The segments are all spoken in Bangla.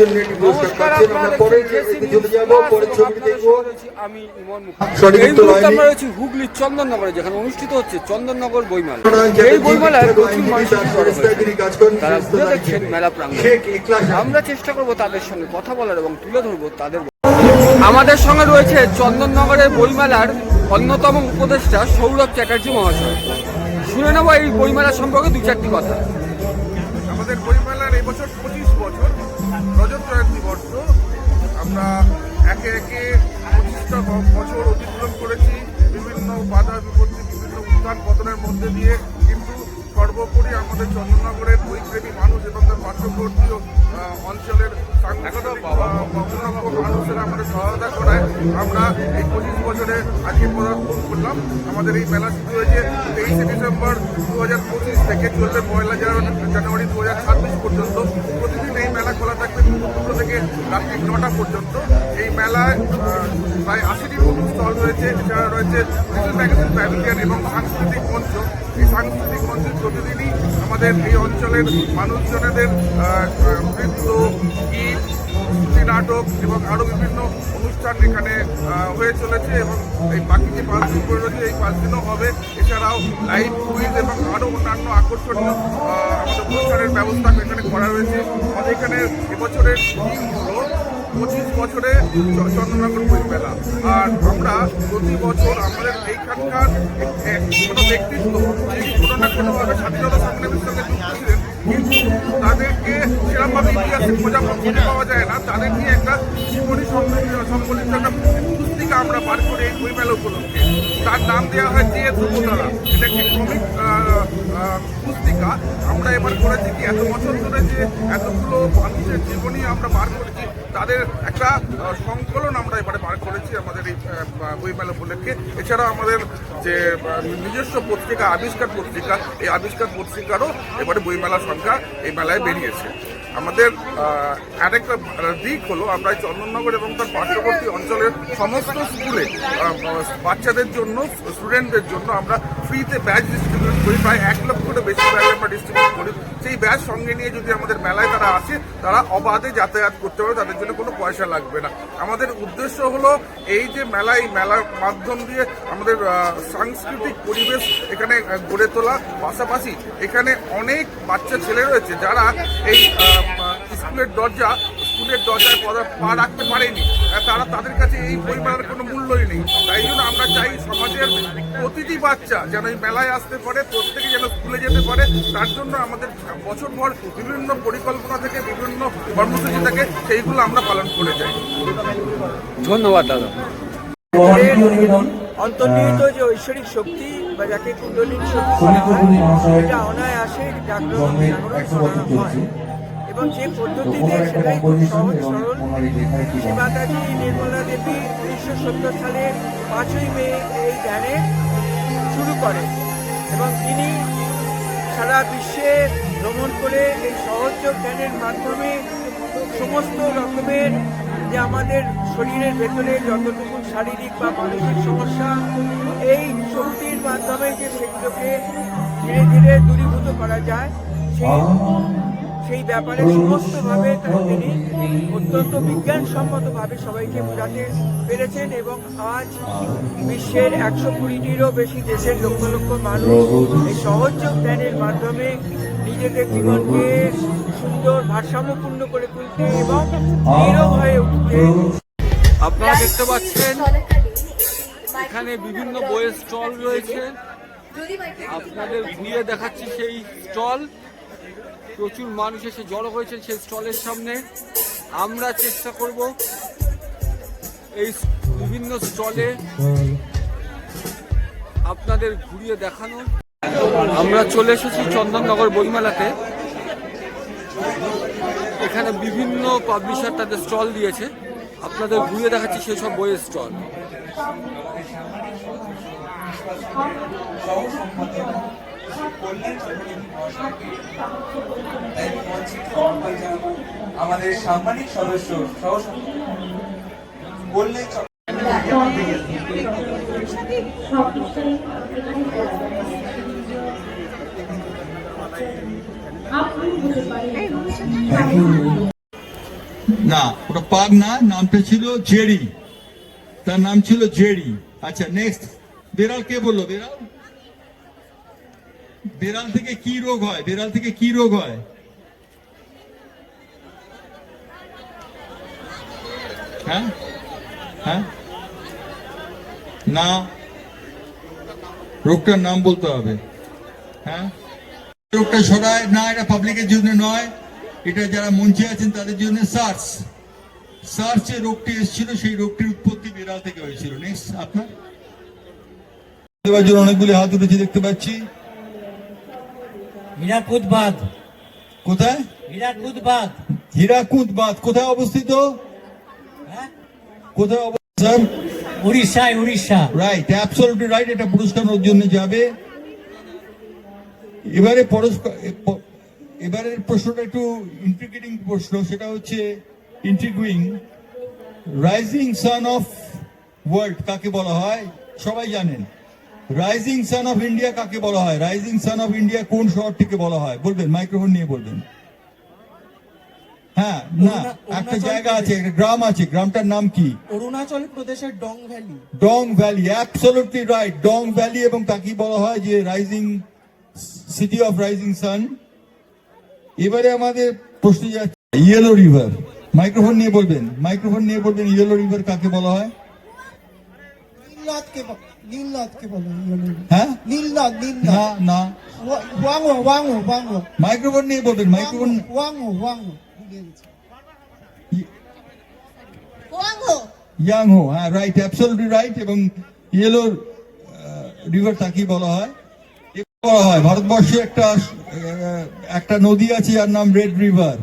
জন্য এটি পুরস্কার পাচ্ছেন। আমরা পরের দিকে চলে যাব, পরের ছবি দেখব। আমি ইমন মুখার্জি। এই মুহূর্তে আমরা রয়েছি হুগলির চন্দননগরে, যেখানে অনুষ্ঠিত হচ্ছে চন্দননগর বইমেলা। এই বইমেলায় প্রচুর মানুষ তারা ঘুরে দেখছেন মেলা প্রাঙ্গণ। আমরা চেষ্টা করব তাদের সঙ্গে কথা বলার এবং তুলে ধরবো তাদের। আমাদের সঙ্গে রয়েছে চন্দননগরের বইমেলার অন্যতম উপদেষ্টা সৌরভ চ্যাটার্জি মহাশয়। শুনে নেব এই বইমেলা সম্পর্কে দু চারটি কথা। আমাদের বইমেলার এবছর 25 বছর রজত জয়ন্তী বর্ষ। আমরা একে একে 25টা বছর অতিক্রম করেছি, বিভিন্ন বাধা বিপত্তি, বিভিন্ন উত্থান পতনের মধ্যে দিয়ে, কিন্তু সর্বোপরি আমাদের চন্দননগরের বইপ্রেমী মানুষ এবং তার পার্শ্ববর্তী অঞ্চলের মানুষেরা আমাদের সহায়তা করায় আমরা এই 25 বছরে আজকে পদার্পণ করলাম। আমাদের এই মেলা শুরু হয়েছে 23শে ডিসেম্বর 2025 থেকে, চলবে 1 জানুয়ারি 2026 পর্যন্ত। প্রতিদিন এই মেলা খোলা থাকবে দুপুর থেকে রাত্রি 9টা পর্যন্ত। এই মেলায় প্রায় 80টির মতো স্টল রয়েছে। এছাড়া রয়েছে লিটল ম্যাগাজিন প্যাভিলিয়ন এবং সাংস্কৃতিক মঞ্চ। এই সাংস্কৃতিক মঞ্চে প্রতিদিনই আমাদের এই অঞ্চলের মানুষজনেদের নৃত্য, গীত, নাটক এবং আরও বিভিন্ন অনুষ্ঠান এখানে হয়ে চলেছে এবং এই বাকি যে 5 দিন করে রয়েছে এই 5 দিনও হবে। এছাড়াও লাইভ কুইজ এবং আরও অন্যান্য আকর্ষণীয় আমাদের অনুষ্ঠানের ব্যবস্থা এখানে করা রয়েছে। আমাদের এখানে এবছরের থিম হলো 25 বছরে চন্দননগর বইমেলা। আর আমরা প্রতি বছর আমাদের এইখানকার কোনো ব্যক্তিত্ব যিনি কোনো না কোনোভাবে স্বাধীনতা সংগ্রামের সঙ্গে যুক্ত ছিলেন, কিন্তু তাদেরকে সেরকমভাবে ইতিহাসে খুঁজে পাওয়া যায় না, তাদের নিয়ে একটা জীবনী সম্বলিত একটা পুস্তিকা আমরা বার করি এই বইমেলা উপলক্ষে। তার নাম দেওয়া হয় যে ধ্রুবতারা। এটা একটি কমিক পুস্তিকা। আমরা এবার করেছি কি, এত বছর ধরে যে এতগুলো মানুষের জীবনী আমরা বার করেছি, তাদের একটা সংকলন আমরা এবারে বার করেছি আমাদের এই বইমেলা উপলক্ষে। এছাড়া আমাদের যে নিজস্ব পত্রিকা আবিষ্কার পত্রিকা, এই আবিষ্কার পত্রিকারও এবারে বইমেলার সংখ্যা এই মেলায় বেরিয়েছে। আমাদের আরেকটা দিক হলো আমরা চন্দননগর এবং তার পার্শ্ববর্তী অঞ্চলের সমস্ত স্কুলে বাচ্চাদের জন্য, স্টুডেন্টদের জন্য আমরা ফ্রিতে ব্যাচ ডিস্ট্রিবিউট করি। প্রায় 1 লক্ষের বেশি ব্যাচ আমরা ডিস্ট্রিবিউট করি। সেই ব্যাচ সঙ্গে নিয়ে যদি আমাদের মেলায় তারা আসে, তারা অবাধে যাতায়াত করতে পারে, তাদের জন্য কোনো পয়সা লাগবে না। আমাদের উদ্দেশ্য হলো এই যে মেলা, এই মেলার মাধ্যম দিয়ে আমাদের সাংস্কৃতিক পরিবেশ এখানে গড়ে তোলা, পাশাপাশি এখানে অনেক বাচ্চা ছেলে রয়েছে যারা এই স্কুলের দরজায় পা রাখতে পারেনি, তাদের কাছে এই বইমেলার কোনো মূল্যই নেই। তাই জন্য আমরা চাই সমাজের প্রতিটি বাচ্চা যেন এই মেলায় আসতে পারে, প্রত্যেকে যেন স্কুলে যেতে পারে। তার জন্য আমাদের বছরভর বিভিন্ন পরিকল্পনা থেকে, বিভিন্ন কর্মসূচি থেকে, সেইগুলো আমরা পালন করে যাই। ধন্যবাদ দাদা। অন্তর্নিহিত যে ঐশ্বরিক শক্তি বা যাকে কুণ্ডলিনী শক্তি বলা হয়, এটা অনায়াসে জাগ্রত হয় এবং যে পদ্ধতিতে সেটাই খুব সহজ সরল। শ্রীমাতাজি নির্মলা দেবী 1970 সালে 5ই মে এই ধ্যানে শুরু করেন এবং তিনি সারা বিশ্বে ভ্রমণ করে এই সহযোগ ধ্যানের মাধ্যমে সমস্ত রকমের যে আমাদের শরীরের ভেতরে যতটুকু শারীরিক বা মানসিক সমস্যা, এই শক্তির মাধ্যমে যে সেগুলোকে ধীরে ধীরে দূরীভূত করা যায়, সেই ব্যাপারে সমস্তভাবে তিনি অত্যন্ত বিজ্ঞানসম্মতভাবে সবাইকে বোঝাতে পেরেছেন এবং আজ বিশ্বের 120টিরও বেশি দেশের লক্ষ লক্ষ মানুষ এই সহযোগ ধ্যানের মাধ্যমে নিজেদের জীবনকে সুন্দর ভারসাম্যপূর্ণ করে তুলতে এবং দৃঢ় হয়ে উঠতে। আপনারা দেখতে পাচ্ছেন এখানে বিভিন্ন বইয়ের স্টল রয়েছে, আপনাদের ঘুরিয়ে দেখাচ্ছি সেই স্টল। প্রচুর মানুষ এসে জড়ো হয়েছে সেই স্টলের সামনে। আমরা চেষ্টা করব এই বিভিন্ন স্টলে আপনাদের ঘুরিয়ে দেখানো। আমরা চলে এসেছি চন্দননগর বইমেলাতে। এখানে বিভিন্ন পাবলিশার তাদের স্টল দিয়েছে, আপনাদের ঘুরিয়ে দেখাচ্ছি সেই সব বইয়ের স্টল। আমাদের সাংবাদিক সদস্য বললেন না, ওটা পাগ না, নামটা ছিল জেরি, তার নাম ছিল জেরি। আচ্ছা নেক্সট, বেড়াল কে বললো? বেড়াল, বেড়াল থেকে কি রোগ হয়? বেড়াল থেকে কি রোগ হয়? হ্যাঁ হ্যাঁ, না, রোগটার নাম বলতে হবে। হ্যাঁ, রোগটা ছড়ায় না, এটা পাবলিকের জন্য নয়, এটা যারা মঞ্চে আছেন তাদের জন্য। সার্চে রোগটি এসেছিল, সেই রোগটির উৎপত্তি বিড়াল থেকে হয়েছিল। নেক্সট, আপনার দেওয়ার জন্য অনেকগুলি হাত উঠেছে দেখতে পাচ্ছি। হীরাকুদ বাঁধ। কোথায়? হীরাকুদ বাঁধ। হীরাকুদ বাঁধ কোথায় অবস্থিত? হ্যাঁ, কোথায় অবস্থিত স্যার? উড়িষ্যায়, উড়িষ্যা। রাইট, অ্যাবসলিউটলি রাইট, এটা পুরস্কার ওর জন্য যাবে। এবারের প্রশ্নটা একটু ইন্ট্রিগেটিং প্রশ্ন, সেটা হচ্ছে ইন্ট্রিগুইং। রাইজিং সান অফ ওয়ার্ল্ড কাকে বলা হয়? সবাই জানেন। রাইজিং সান অফ ইন্ডিয়া কাকে বলা হয়? রাইজিং সান অফ ইন্ডিয়া কোন শহরটিকে বলা হয়? বলবেন, মাইক্রোফোন নিয়ে বলবেন। হ্যাঁ, না, একটা জায়গা আছে, একটা গ্রাম আছে, গ্রামটার নাম কি? অরুণাচল প্রদেশের Dong valley. Dong valley, absolutely right, Dong valley. এবং তাকে বলা হয় যে rising city of rising sun. এবারে আমাদের প্রশ্ন যাচ্ছে ইয়েলো রিভার। মাইক্রোফোন নিয়ে বলবেন, মাইক্রোফোন নিয়ে বলবেন, ইয়েলো রিভার কাকে বলা হয়? নীলনদকে বলে। হ্যাঁ, নীলনদ। না না, ওয়াংও, ওয়াংও, ওয়াংও। মাইক্রোফোন নিয়ে বলবেন, মাইক্রোফোন। ওয়াংও, ওয়াংও। ইয়াংহো, হ্যাঁ রাইট, অ্যাবসলিউটলি রাইট। এবং ইয়েলো রিভার তাকে বলা হয়। বলা হয় ভারতবর্ষে একটা নদী আছে যার নাম রেড রিভার।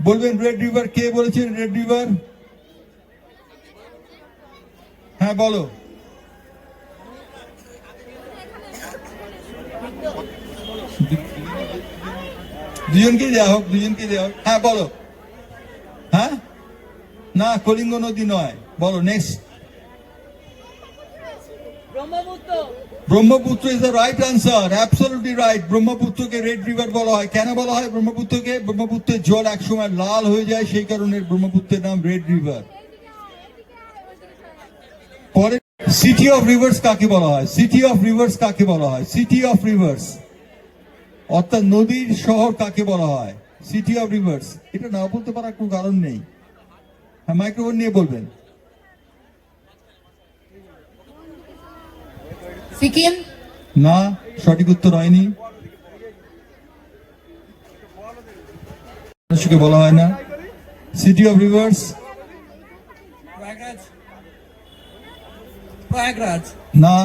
বলবেন রেড রিভার কে বলেছেন? রেড রিভার, হ্যাঁ বলো। দুজনকে দেওয়া হোক, দুজনকে দেওয়া হোক। হ্যাঁ বলো। হ্যাঁ, না, কলিঙ্গ নদী নয়, বলো। Next, Brahmaputra is the right answer, absolutely right. ব্রহ্মপুত্রকে রেড রিভার বলা হয়। কেন বলা হয় ব্রহ্মপুত্রকে? ব্রহ্মপুত্রের জল একসময় লাল হয়ে যায়, সেই কারণে ব্রহ্মপুত্রের নাম রেড রিভার। পরে সিটি অফ রিভার্স কাকে বলা হয়? সিটি অফ রিভার্স কাকে বলা হয়? সিটি অফ রিভার্স অর্থাৎ নদীর শহর কাকে বলা হয়? City of rivers. এটা না বলতে পারার কোনো কারণ নেই। হ্যাঁ, মাইক্রোফোন নিয়ে বলবেন। সিকিম। না, সঠিক উত্তর হয়নি। মানুষকে বলা হয় না। City of rivers, Prayagraj. না,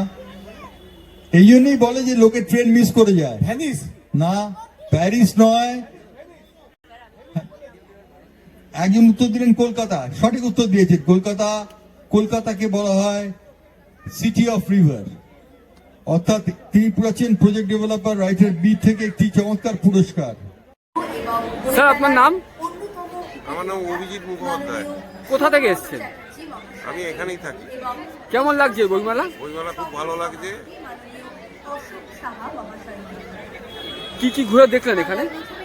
এই জন্যই বলে যে লোকে ট্রেন মিস করে যায়। ভেনিস। না, প্যারিস নয়। একজন উত্তর দিলেন কলকাতা, সঠিক উত্তর দিয়েছেন কলকাতা। কলকাতাকে বলা হয় সিটি অফ রিভার। অর্থাৎ তিনি পেয়েছেন প্রজেক্ট ডেভেলপার রাইটার বি থেকে একটি চমৎকার পুরস্কার। স্যার আপনার নাম? আমার নাম অভিজিৎ মুখোপাধ্যায়। কোথা থেকে এসেছেন? আমি এখানেই থাকি। কেমন লাগছে বইমেলা? বইমেলা খুব ভালো লাগছে। কি কি ঘুরে দেখলেন এখানে?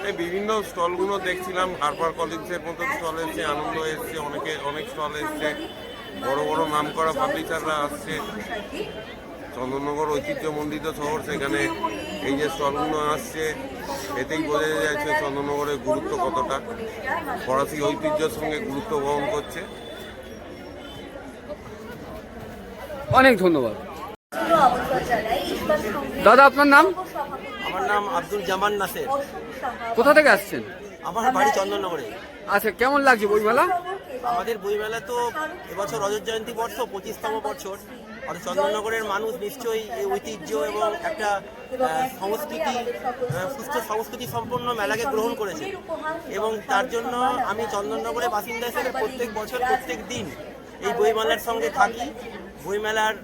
এই বিভিন্ন স্টলগুলো দেখছিলাম। হারপার কলিন্সের মতো স্টল এসছে, আনন্দ এসছে, অনেক স্টল এসছে, বড় বড় নামকরা পাবলিশাররা আসছে। চন্দননগর ঐতিহ্যমণ্ডিত শহর, সেখানে এই যে স্টলগুলো আসছে এতেই বোঝা যাচ্ছে চন্দননগরের গুরুত্ব কতটা, ফরাসি ঐতিহ্যের সঙ্গে গুরুত্ব বহন করছে। অনেক ধন্যবাদ। দাদা আপনার নাম? আমার নাম আব্দুল জামান নাসের। কোথা থেকে আসছেন? আমার বাড়ি চন্দননগরে। আচ্ছা, কেমন লাগছে বইমেলা? আমাদের বইমেলা তো এবছর রজত জয়ন্তী বর্ষ, 25তম বছর। আর চন্দননগরের মানুষ নিশ্চয়ই এই ঐতিহ্য এবং একটা সংস্কৃতি, সুস্থ সংস্কৃতি সম্পন্ন মেলাকে গ্রহণ করেছে। এবং তার জন্য আমি চন্দননগরের বাসিন্দা হিসেবে প্রত্যেক বছর প্রত্যেক দিন এই বইমেলার সঙ্গে থাকি, বইমেলার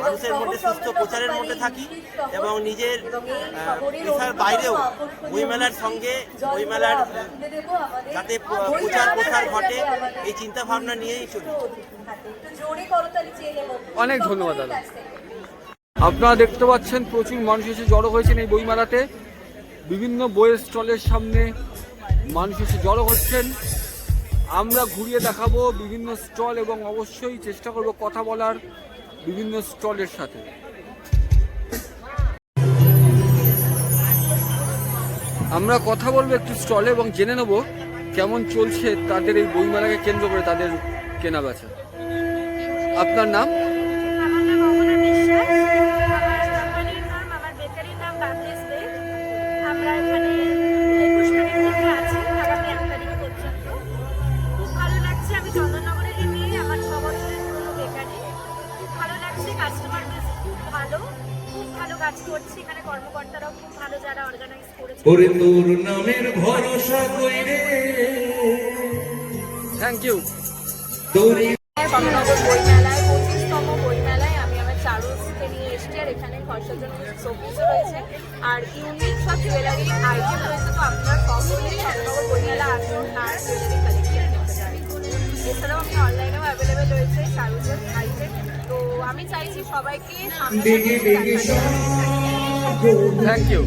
মানুষের মধ্যে সুস্থ প্রচারের মধ্যে থাকি এবং নিজের পেশার বাইরেও বইমেলার সঙ্গে বইমেলার যাতে প্রচার প্রসার ঘটে এই চিন্তা ভাবনা নিয়েই চলি। অনেক ধন্যবাদ দাদা। আপনারা দেখতে পাচ্ছেন প্রচুর মানুষ এসে জড়ো হয়েছেন এই বইমেলাতে। বিভিন্ন বইয়ের স্টলের সামনে মানুষ এসে জড়ো হচ্ছেন। আমরা ঘুরিয়ে দেখাবো বিভিন্ন স্টল এবং অবশ্যই চেষ্টা করব কথা বলার বিভিন্ন স্টলের সাথে। আমরা কথা বলবো একটু স্টলে এবং জেনে নেব কেমন চলছে তাদের এই বইমেলাকে কেন্দ্র করে তাদের কেনা বেচা। আপনার নাম? আমার নাম অমনা বিশ্বাস। আমার কোম্পানির নাম, আমার বেকারির নাম বাবলিস বেক। আমরা এখানে 21 তারিখ থেকে আছি, আগামী 1 তারিখ পর্যন্ত। খুব ভালো লাগছে। আমি চন্দননগরেরই মেয়ে, আমার 6 বছরের পুরনো বেকারি। খুব ভালো লাগছে, কাস্টমার বেস খুব ভালো, খুব ভালো কাজ করছে। এখানে কর্মকর্তারাও খুব ভালো, যারা অর্গানাইজ করেছে। Thank you. চন্দননগর বইমেলায় 25তম বইমেলায় আমি আমার চারুসকে নিয়ে এসেছি, আর এখানে খরচার জন্য কিছু শোপিসও রয়েছে আর ইউনিক সব জুয়েলারি আইটেম রয়েছে। তো আপনারা সকলেই চন্দননগর বইমেলা আসুন আর জুয়েলারি কালেকশন করতে পারেন। এছাড়াও আমি অনলাইনেও অ্যাভেলেবেল রয়েছে চারুসের আইটেম। তো আমি চাইছি সবাইকে সামনে থ্যাংক ইউ।